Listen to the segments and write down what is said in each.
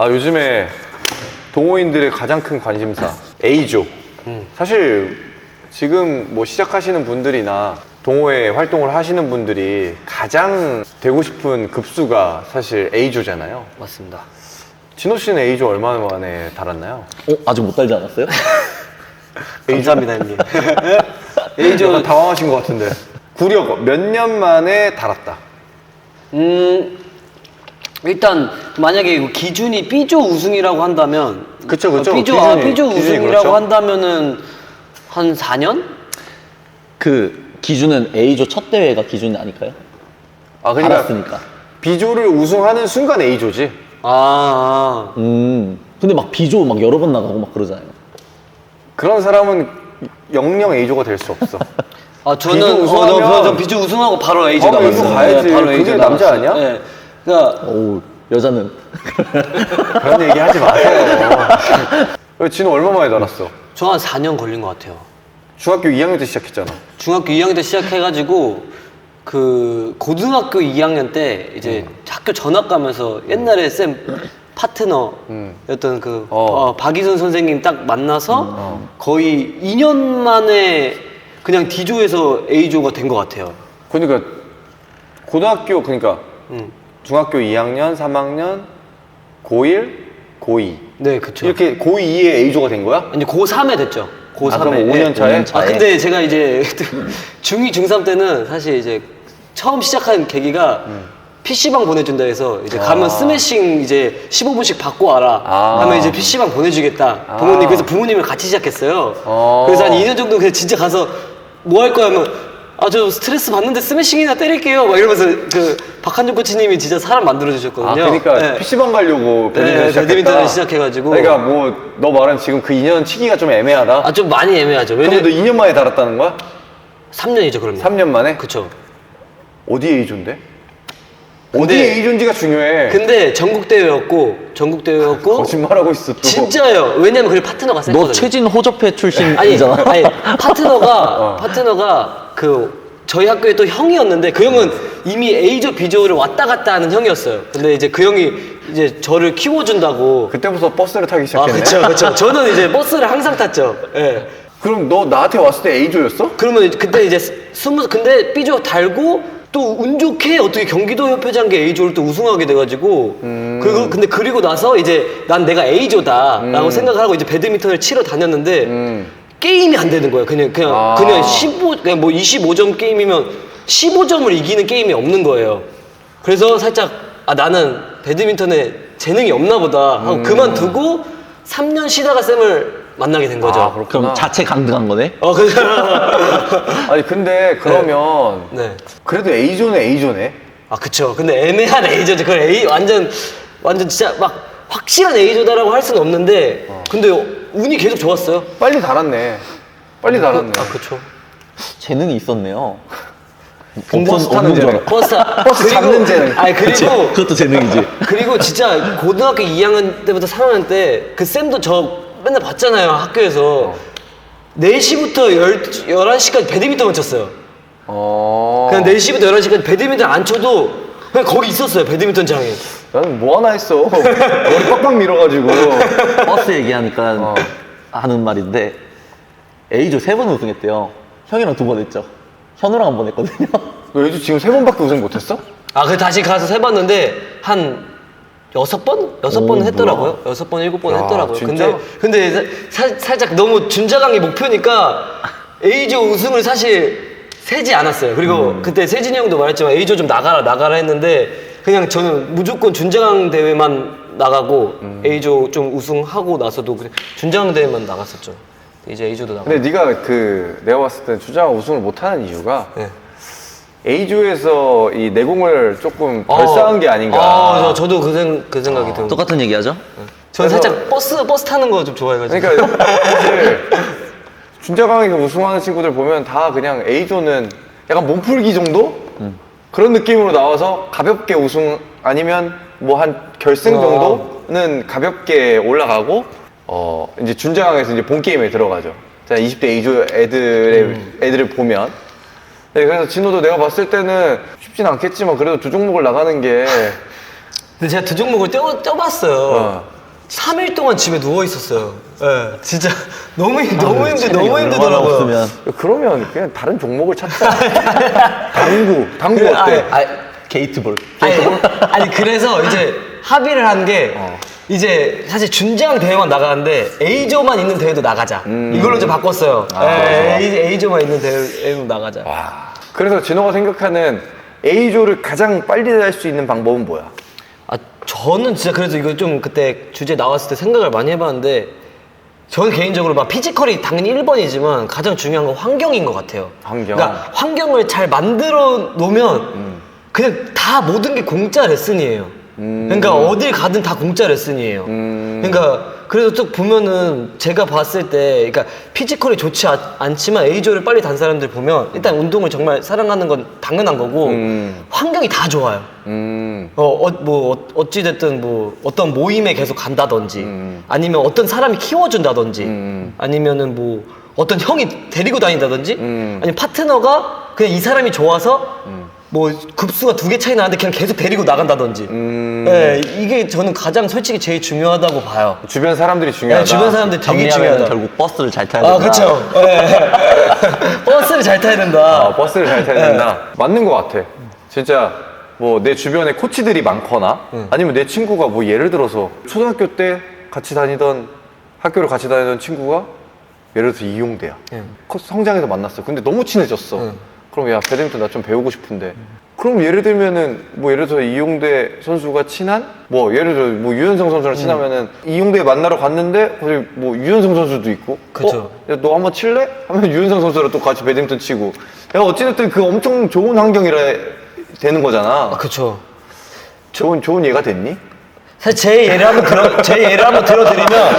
요즘에 동호인들의 가장 큰 관심사 A조. 사실 지금 뭐 시작하시는 분들이나 동호회 활동을 하시는 분들이 가장 되고 싶은 급수가 사실 A조잖아요. 맞습니다. 진호 씨는 A조 얼마 만에 달았나요? 아직 못 달지 않았어요? 감사합니다, 형님. A조 약간 당황하신 것 같은데. 구력 몇 년 만에 달았다. 일단 만약에 기준이 B조 우승이라고 한다면 그쵸. B조 기준이 우승이라고 그렇죠. 한다면은 한 4년? 그 기준은 A조 첫 대회가 기준이 아닐까요? 그러니까 달았으니까. B조를 우승하는 순간 A조지. 근데 막 B조 막 여러 번 나가고 막 그러잖아요. 그런 사람은 영영 A조가 될 수 없어. 저는 B조 우승하면 저 B조 우승하고 바로 A조 바로 나갔어요. A조 가야지. 바로 그게 A조 남자 나갔어요. 아니야? 네. 그러니까 오, 여자는. 그런 얘기 하지 마세요. 진호 얼마 만에 달았어? 저 한 4년 걸린 것 같아요. 중학교 2학년 때 시작했잖아. 중학교 2학년 때 시작해가지고 그 고등학교 2학년 때 이제 학교 전학 가면서 옛날에 쌤 파트너였던 그 박이순 선생님 딱 만나서 거의 2년 만에 그냥 D조에서 A조가 된 것 같아요. 그러니까 고등학교 중학교 2학년, 3학년, 고1, 고2 네, 그쵸. 이렇게 고2에 A조가 된 거야? 이제 고3에 됐죠. 고3에. 그럼 5년 차에? 근데 제가 이제 중2, 중3 때는 사실 이제 처음 시작한 계기가 PC방 보내준다 해서 이제 가면 스매싱 이제 15분씩 받고 와라 하면 이제 PC방 보내주겠다. 부모님, 그래서 부모님을 같이 시작했어요. 그래서 한 2년 정도 그냥 진짜 가서 뭐 할 거야 하면 저 스트레스 받는데 스매싱이나 때릴게요 막 이러면서 그 박한준 코치님이 진짜 사람 만들어 주셨거든요. 그러니까 네. PC방 가려고 배드민턴 시작했다. 배드민턴을 시작해가지고. 그러니까 뭐 너 말은 지금 그 2년 치기가 좀 애매하다? 좀 많이 애매하죠. 그럼 너 2년 만에 달았다는 거야? 3년이죠, 그러면. 3년 만에? 그쵸. 어디 A조인데? 어디 A조인지가 중요해. 근데 전국대회였고 거짓말하고 있어 또. 진짜예요. 왜냐면 그 파트너가 셌거든요. 너 최진 호접회 아니 출신이잖아. 파트너가 그 저희 학교에 또 형이었는데 그 형은 이미 A조 B조를 왔다 갔다 하는 형이었어요. 근데 이제 그 형이 이제 저를 키워준다고. 그때부터 버스를 타기 시작했네. 그쵸. 저는 이제 버스를 항상 탔죠. 예. 그럼 너 나한테 왔을 때 A조였어? 그러면 그때 이제 근데 B조 달고 또 운 좋게 어떻게 경기도 협회장계 A조를 또 우승하게 돼가지고 그리고 나서 이제 난 내가 A조다라고 생각을 하고 이제 배드민턴을 치러 다녔는데 게임이 안 되는 거예요. 그냥 25점 게임이면 15점을 이기는 게임이 없는 거예요. 그래서 살짝 나는 배드민턴에 재능이 없나 보다 하고 그만두고 3년 쉬다가 쌤을 만나게 된 거죠. 그럼 자체 강등한 거네? 아니 근데 그러면 네. 그래도 A조는 A조네. 그쵸. 근데 애매한 A조죠. 그걸 완전 진짜 막 확실한 A조다라고 할 수는 없는데 근데 운이 계속 좋았어요. 빨리 달았네. 그쵸. 재능이 있었네요. 근데 버스 타는 없는 줄 재능. 알아. 버스 잡는 재능. 그리고 그것도 재능이지. 그리고 진짜 고등학교 2학년 때부터 3학년 때 그 쌤도 저 맨날 봤잖아요. 학교에서 4시부터 11시까지 배드민턴을 쳤어요. 그냥 4시부터 11시까지 배드민턴 안 쳐도 그냥 거기 있었어요. 배드민턴장에. 나는 뭐 하나 했어. 머리 빡빡 밀어가지고. 버스 얘기하니까 하는 말인데 A조 3번 우승했대요. 형이랑 2번 했죠. 현우랑 1번 했거든요. 너 A조 지금 3번밖에 우승 못했어? 그 다시 가서 세봤는데 한 6번? 6번 했더라고요. 6번, 7번 했더라고요. 진짜? 근데 살짝 너무 준자강이 목표니까 A조 우승을 사실 세지 않았어요. 그리고 그때 세진이 형도 말했지만 A조 좀 나가라 했는데 그냥 저는 무조건 준자강 대회만 나가고 A조 좀 우승하고 나서도 그냥 준자강 대회만 나갔었죠. 이제 A조도 나가고. 근데 네가 내가 봤을 때 주장 우승을 못하는 이유가 네. A조에서 이 내공을 조금 덜 쌓은 게 아닌가. 저도 그 생각이 듭니다. 똑같은 얘기하죠? 저는 살짝 버스 타는 거 좀 좋아해가지고. 그러니까 사실 준자강에서 우승하는 친구들 보면 다 그냥 A조는 약간 몸풀기 정도? 그런 느낌으로 나와서 가볍게 우승 아니면 뭐 한 결승 정도는 가볍게 올라가고 이제 준자강에서 이제 본 게임에 들어가죠. 자, 20대 A조 애들을 보면. 네, 그래서 진호도 내가 봤을 때는 쉽진 않겠지만 그래도 두 종목을 나가는 게 근데 제가 두 종목을 뛰어봤어요. 3일 동안 집에 누워 있었어요. 예, 진짜 너무 너무 힘들더라고요. 없으면. 그러면 그냥 다른 종목을 찾자. 당구 어때? 게이트볼. 아니 그래서 이제 합의를 한 게 이제 사실 준장 대회만 나가는데 A조만 있는 대회도 나가자. 이걸로 이제 바꿨어요. A조만 있는 대회로 나가자. 그래서 진호가 생각하는 A조를 가장 빨리 할 수 있는 방법은 뭐야? 저는 진짜 그래서 이거 좀 그때 주제 나왔을 때 생각을 많이 해봤는데 저는 개인적으로 막 피지컬이 당연히 1번이지만 가장 중요한 건 환경인 것 같아요. 환경. 그러니까 환경을 잘 만들어 놓으면 그냥 다 모든 게 공짜 레슨이에요. 그러니까 어딜 가든 다 공짜 레슨이에요. 그러니까 그래서 쭉 보면은 제가 봤을 때 그러니까 피지컬이 좋지 않지만 A조를 빨리 단 사람들 보면 일단 운동을 정말 사랑하는 건 당연한 거고 환경이 다 좋아요. 어찌됐든 뭐 어떤 모임에 계속 간다든지 아니면 어떤 사람이 키워준다든지 아니면은 뭐 어떤 형이 데리고 다닌다든지 아니면 파트너가 그냥 이 사람이 좋아서 뭐 급수가 2개 차이 나는데 그냥 계속 데리고 나간다든지 네, 이게 저는 가장 솔직히 제일 중요하다고 봐요. 주변 사람들이 중요하다. 네, 주변 사람들이 되게 정리하면 중요하다. 결국 버스를 잘 타야 된다. 그렇죠. 네. 버스를 잘 타야 된다. 버스를 잘 타야 된다. 맞는 것 같아. 진짜 뭐 내 주변에 코치들이 많거나 아니면 내 친구가 뭐 예를 들어서 초등학교 때 같이 다니던 학교를 같이 다니던 친구가 예를 들어서 이용대야. 성장해서 만났어. 근데 너무 친해졌어. 그럼 야 배드민턴 나 좀 배우고 싶은데. 그럼 예를 들면은 뭐 예를 들어서 이용대 선수가 친한 뭐 예를 들어 뭐 유현성 선수랑 친하면은 이용대 만나러 갔는데 거기 뭐 유현성 선수도 있고. 그쵸. 야, 너 한번 칠래? 하면 유현성 선수랑 또 같이 배드민턴 치고. 야 어찌됐든 그 엄청 좋은 환경이라 되는 거잖아. 그렇죠. 좋은 예가 됐니? 사실 제 예를 한번 들어드릴게요.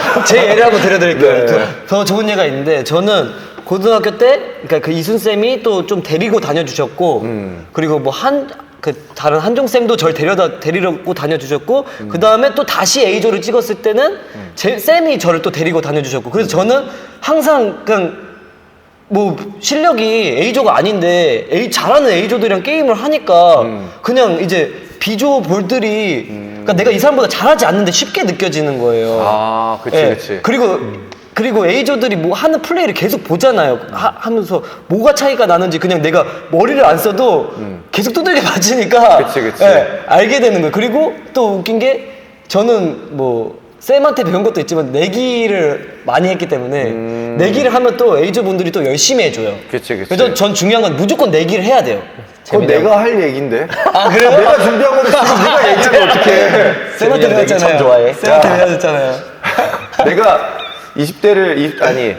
네. 더 좋은 예가 있는데 저는 고등학교 때 그러니까 그 이순 쌤이 또 좀 데리고 다녀주셨고 그리고 뭐 다른 한종 쌤도 절 데리고 다녀주셨고 그 다음에 또 다시 A조를 찍었을 때는 제 쌤이 저를 또 데리고 다녀주셨고 그래서 저는 항상 그냥 뭐 실력이 A조가 아닌데 잘하는 A조들이랑 게임을 하니까 그냥 이제 B조 볼들이 그러니까 내가 이 사람보다 잘하지 않는데 쉽게 느껴지는 거예요. 그치 예. 그치. 그리고 A조들이 뭐 하는 플레이를 계속 보잖아요. 하면서 뭐가 차이가 나는지 그냥 내가 머리를 안 써도 계속 두들겨 맞으니까 그치. 예, 알게 되는 거예요. 그리고 또 웃긴 게 저는 뭐 쌤한테 배운 것도 있지만 내기를 많이 했기 때문에 내기를 하면 또 A조 분들이 또 열심히 해줘요. 그치. 그래서 전 중요한 건 무조건 내기를 해야 돼요. 그건 내가 할 얘기인데. 그래요? 내가 준비한 건데 지금 네가 얘기하면 어떡해. 쌤한테 내기 참 배웠잖아요. 좋아해. 쌤한테 배웠잖아요. 내가 20대를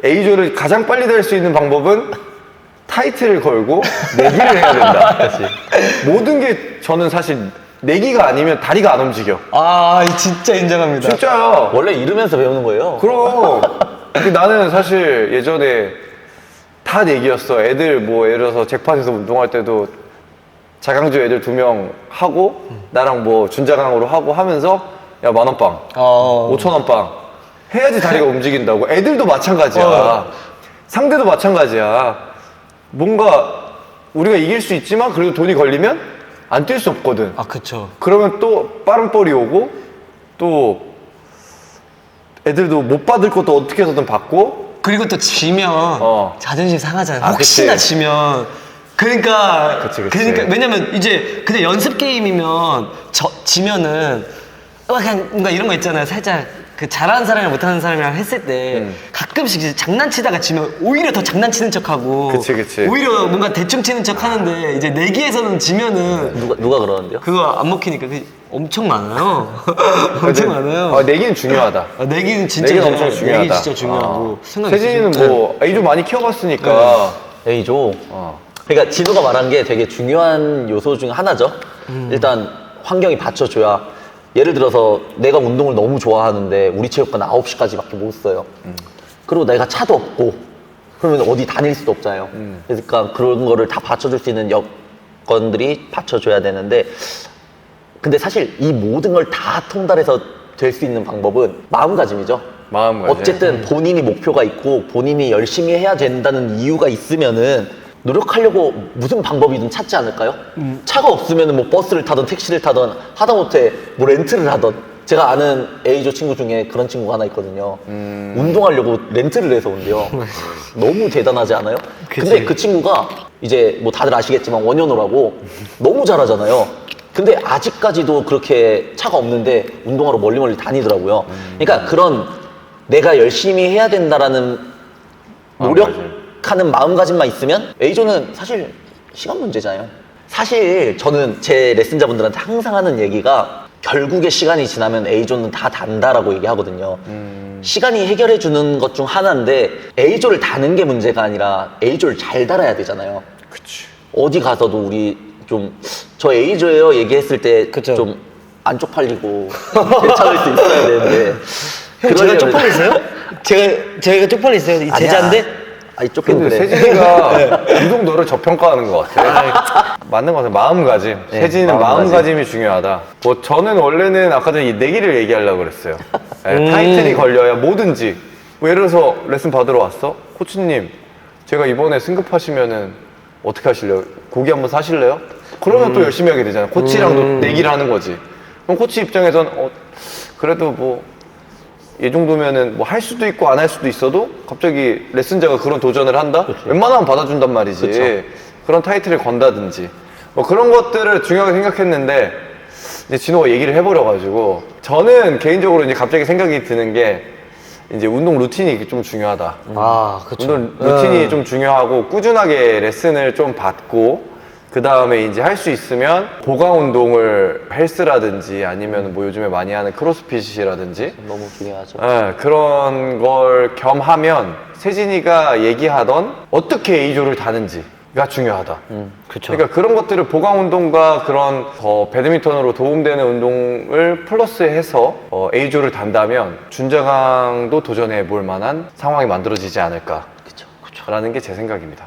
A조를 가장 빨리 될 수 있는 방법은 타이틀을 걸고 내기를 해야 된다. 모든 게 저는 사실 내기가 아니면 다리가 안 움직여. 진짜 인정합니다. 진짜요. 원래 이러면서 배우는 거예요. 그럼 나는 사실 예전에 다 내기였어. 애들 뭐 예를 들어서 잭팟에서 운동할 때도 자강조 애들 2명 하고 나랑 뭐 준자강으로 하고 하면서 야 10,000원빵 5,000원빵 해야지 다리가 움직인다고. 애들도 마찬가지야. 상대도 마찬가지야. 뭔가 우리가 이길 수 있지만 그래도 돈이 걸리면 안 뛸 수 없거든. 그쵸. 그러면 또 빠른 볼이 오고 또 애들도 못 받을 것도 어떻게 해서든 받고. 그리고 또 지면 자존심 상하잖아요. 혹시나 그치. 지면. 그러니까 그치. 왜냐면 이제 그냥 연습 게임이면 지면은 그냥 뭔가 이런 거 있잖아요. 살짝 그 잘하는 사람이랑 못하는 사람이랑 했을 때 가끔씩 이제 장난치다가 지면 오히려 더 장난치는 척하고 그치. 오히려 뭔가 대충 치는 척하는데 이제 내기에서는 지면은 누가 그러는데요? 그거 안 먹히니까 엄청 많아요. 엄청 많아요. 내기는 중요하다. 내기는 진짜 내기는 엄청 중요하다. 내기 진짜 중요하고. 세진이는 뭐 A조 많이 키워봤으니까. A조. 그러니까 진우가 말한 게 되게 중요한 요소 중 하나죠. 일단 환경이 받쳐줘야. 예를 들어서 내가 운동을 너무 좋아하는데 우리 체육관 9시까지밖에 못 써요. 그리고 내가 차도 없고 그러면 어디 다닐 수도 없잖아요. 그러니까 그런 거를 다 받쳐줄 수 있는 여건들이 받쳐줘야 되는데 근데 사실 이 모든 걸 다 통달해서 될 수 있는 방법은 마음가짐이죠. 마음가짐. 어쨌든 본인이 목표가 있고 본인이 열심히 해야 된다는 이유가 있으면은 노력하려고 무슨 방법이든 찾지 않을까요? 차가 없으면 뭐 버스를 타든 택시를 타든 하다못해 뭐 렌트를 하든 제가 아는 A조 친구 중에 그런 친구가 하나 있거든요. 운동하려고 렌트를 해서 온대요. 너무 대단하지 않아요? 근데 그 친구가 이제 뭐 다들 아시겠지만 원현호라고 너무 잘하잖아요. 근데 아직까지도 그렇게 차가 없는데 운동하러 멀리 다니더라고요. 그러니까 그런 내가 열심히 해야 된다라는 노력하는 마음가짐만 있으면 A조는 사실 시간 문제잖아요. 사실 저는 제 레슨자분들한테 항상 하는 얘기가 결국에 시간이 지나면 A조는 다 단다라고 얘기하거든요. 시간이 해결해 주는 것 중 하나인데 A조를 다는 게 문제가 아니라 A조를 잘 달아야 되잖아요. 그치. 어디 가서도 우리 좀 저 A조예요 얘기했을 때 그쵸. 좀 안 쪽팔리고 괜찮을 수 있어야 되는데 형 제가 그러려면- 쪽팔리 있어요? 제가 쪽팔리 있어요? 이 제자인데? 아니 쫓기는 근데 그래. 세진이가 이 정도를 저평가하는 것 같아. 맞는 것 같아. 마음가짐. 세진이는 마음가짐이 중요하다. 뭐 저는 원래는 아까 전에 이 내기를 얘기하려고 그랬어요. 네, 타이틀이 걸려야 뭐든지. 뭐 예를 들어서 레슨 받으러 왔어? 코치님, 제가 이번에 승급하시면은 어떻게 하실래요? 고기 한번 사실래요? 그러면 또 열심히 하게 되잖아. 코치랑도 내기를 하는 거지. 그럼 코치 입장에선 그래도 뭐 이 정도면은 뭐 할 수도 있고 안 할 수도 있어도 갑자기 레슨자가 그런 도전을 한다? 웬만하면 받아준단 말이지. 그런 타이틀을 건다든지 뭐 그런 것들을 중요하게 생각했는데 이제 진호가 얘기를 해버려가지고 저는 개인적으로 이제 갑자기 생각이 드는 게 이제 운동 루틴이 좀 중요하다. 아, 그쵸. 운동 루틴이 좀 중요하고 꾸준하게 레슨을 좀 받고 그 다음에 이제 할 수 있으면 보강 운동을 헬스라든지 아니면 뭐 요즘에 많이 하는 크로스핏이라든지 너무 중요하죠. 그런 걸 겸하면 세진이가 얘기하던 어떻게 A조를 다는지가 중요하다. 그쵸. 그러니까 그런 것들을 보강 운동과 그런 더 배드민턴으로 도움되는 운동을 플러스해서 A조를 단다면 준자강도 도전해 볼 만한 상황이 만들어지지 않을까. 라는 게 제 생각입니다.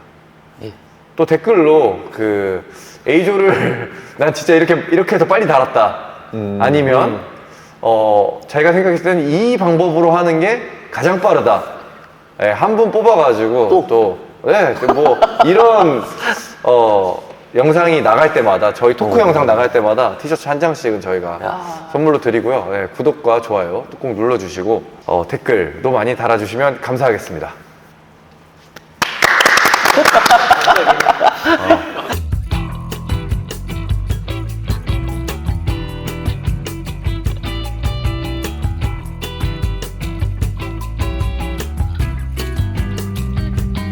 예. 또 댓글로 그 A조를 난 진짜 이렇게 해서 빨리 달았다. 아니면 자기가 생각했을 때는 이 방법으로 하는 게 가장 빠르다. 예, 한 분 뽑아가지고 뭐 이런 영상이 나갈 때마다 저희 토크 영상 나갈 때마다 티셔츠 한 장씩은 저희가 선물로 드리고요. 예, 구독과 좋아요 꼭 눌러주시고 댓글도 많이 달아주시면 감사하겠습니다.